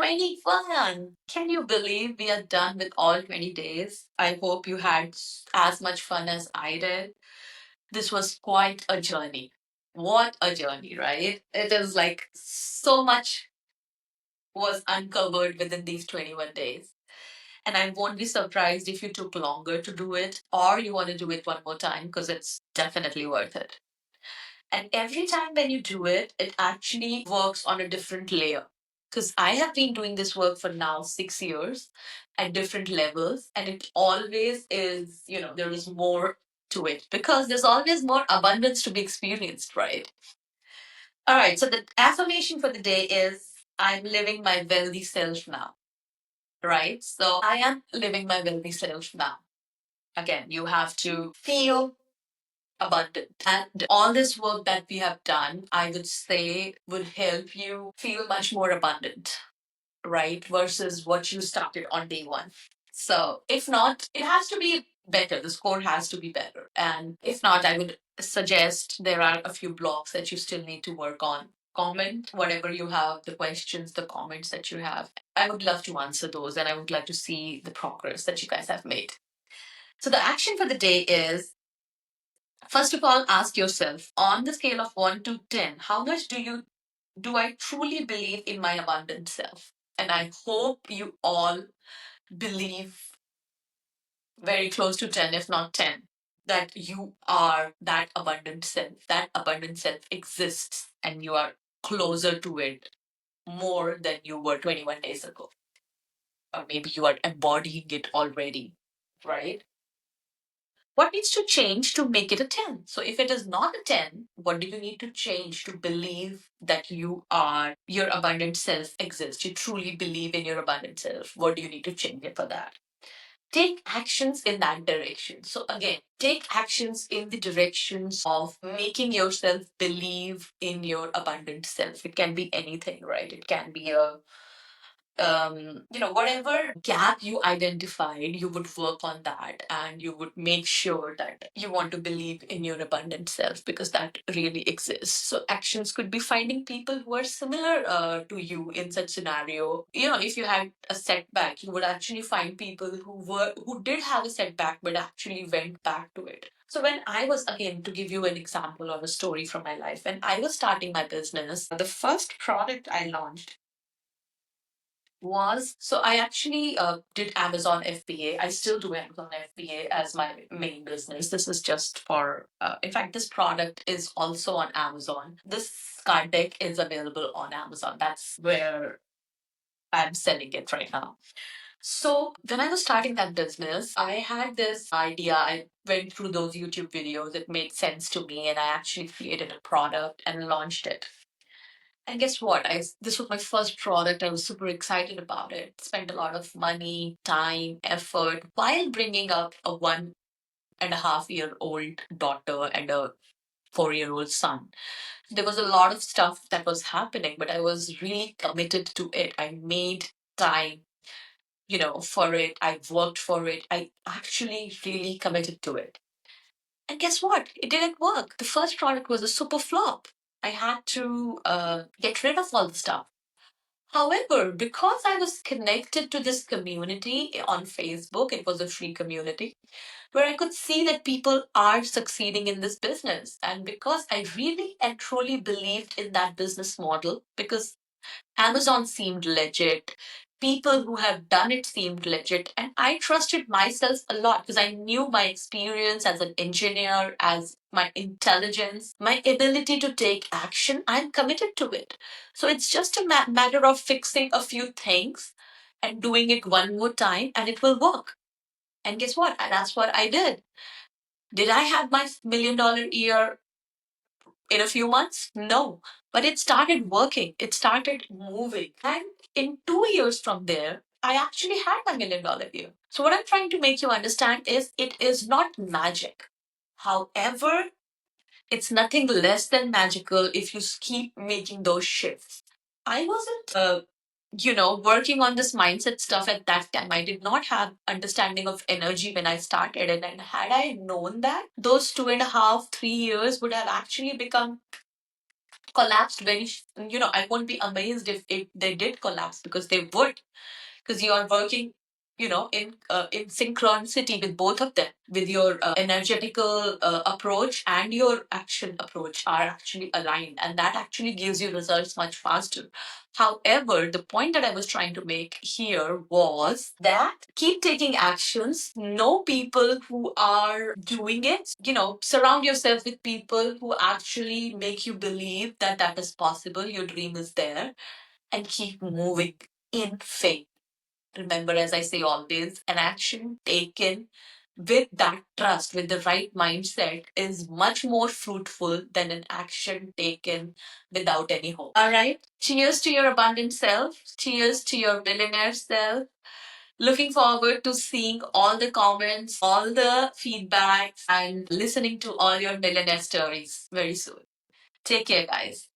21. Can you believe we are done with all 20 days? I hope you had as much fun as I did. This was quite a journey. What a journey, right? It is like so much was uncovered within these 21 days. And I won't be surprised if you took longer to do it or you want to do it one more time because it's definitely worth it. And every time when you do it, it actually works on a different layer. Because I have been doing this work for now 6 years at different levels, and it always is, there is more to it because there's always more abundance to be experienced, right? All right, so the affirmation for the day is I'm living my wealthy self now, right? So I am living my wealthy self now. Again, you have to feel abundant. And all this work that we have done, I would say, would help you feel much more abundant, right? Versus what you started on day one. So if not, it has to be better. The score has to be better. And if not, I would suggest there are a few blocks that you still need to work on. Comment whatever you have, the questions, the comments that you have. I would love to answer those and I would like to see the progress that you guys have made. So the action for the day is first of all, ask yourself on the scale of 1 to 10, how much do I truly believe in my abundant self? And I hope you all believe very close to 10, if not 10, that you are that abundant self. That abundant self exists and you are closer to it more than you were 21 days ago. Or maybe you are embodying it already, right? What needs to change to make it a 10? So if it is not a 10, what do you need to change to believe that your abundant self exists? You truly believe in your abundant self. What do you need to change it for that? Take actions in that direction. So again, take actions in the directions of making yourself believe in your abundant self. It can be anything, right? It can be whatever gap you identified, you would work on that and you would make sure that you want to believe in your abundant self because that really exists. So actions could be finding people who are similar to you in such scenario. If you had a setback, you would actually find people who did have a setback but actually went back to it. So when I was, again, to give you an example or a story from my life, when I was starting my business, the first product I launched was so I actually did Amazon FBA. I still do Amazon FBA as my main business. This is just for, in fact, this product is also on Amazon. This card deck is available on Amazon. That's where I'm selling it right now. So when I was starting that business, I had this idea. I went through those YouTube videos. It made sense to me, and I actually created a product and launched it. And guess what? This was my first product. I was super excited about it. Spent a lot of money, time, effort while bringing up a 1.5-year-old daughter and a 4-year-old son. There was a lot of stuff that was happening, but I was really committed to it. I made time, for it. I worked for it. I actually really committed to it. And guess what? It didn't work. The first product was a super flop. I had to get rid of all the stuff. However, because I was connected to this community on Facebook, it was a free community where I could see that people are succeeding in this business. And because I really and truly believed in that business model, because Amazon seemed legit. People who have done it seemed legit. And I trusted myself a lot because I knew my experience as an engineer, as my intelligence, my ability to take action. I'm committed to it. So it's just a matter of fixing a few things and doing it one more time, and it will work. And guess what? And that's what I did. Did I have my $1 million year in a few months? No. But it started working. It started moving. And in 2 years from there, I actually had my $1 million year. So what I'm trying to make you understand is it is not magic. However, it's nothing less than magical if you keep making those shifts. I wasn't working on this mindset stuff at that time. I did not have understanding of energy when I started it. And had I known that, those 2.5, 3 years would have actually become collapsed I won't be amazed if they did collapse, because they would, because you are working in synchronicity with both of them, with your energetical approach and your action approach are actually aligned, and that actually gives you results much faster. However, the point that I was trying to make here was that keep taking actions, know people who are doing it, surround yourself with people who actually make you believe that that is possible, your dream is there, and keep moving in faith. Remember, as I say always, an action taken with that trust, with the right mindset, is much more fruitful than an action taken without any hope. All right. Cheers to your abundant self. Cheers to your millionaire self. Looking forward to seeing all the comments, all the feedback, and listening to all your millionaire stories very soon. Take care, guys.